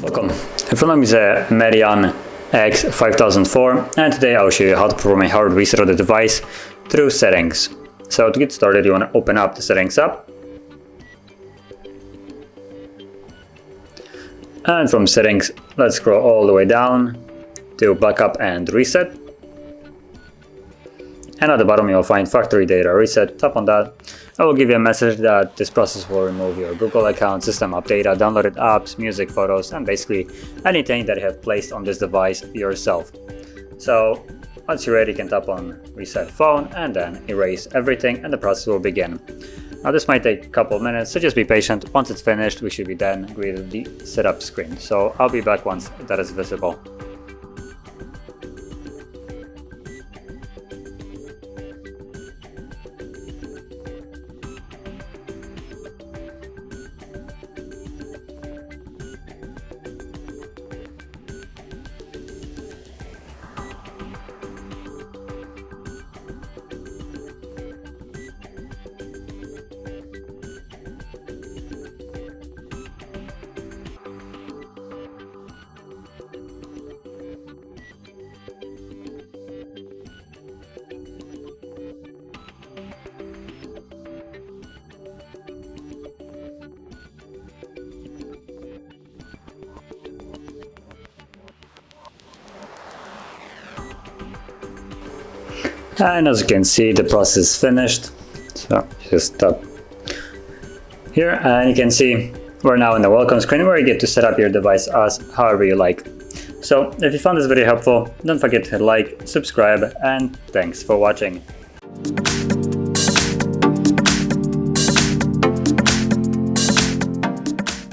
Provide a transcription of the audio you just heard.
Welcome. In front of me is a MEDION X5004, and today I'll show you how to perform a hard reset of the device through settings. So to get started, you want to open up the settings app, and from settings, let's scroll all the way down to backup and reset. And at the bottom you'll find factory data reset. Tap on that. I will give you a message that this process will remove your Google account, system updata, downloaded apps, music, photos, and basically anything that you have placed on this device yourself. So once you're ready, you can tap on reset phone and then erase everything, and the process will begin. Now this might take a couple of minutes, so just be patient. Once it's finished, we should be then greeted the setup screen. So I'll be back once that is visible. And as you can see, the process is finished. So just tap here and you can see we're now in the welcome screen where you get to set up your device as however you like. So if you found this video helpful, don't forget to hit like, subscribe, and thanks for watching.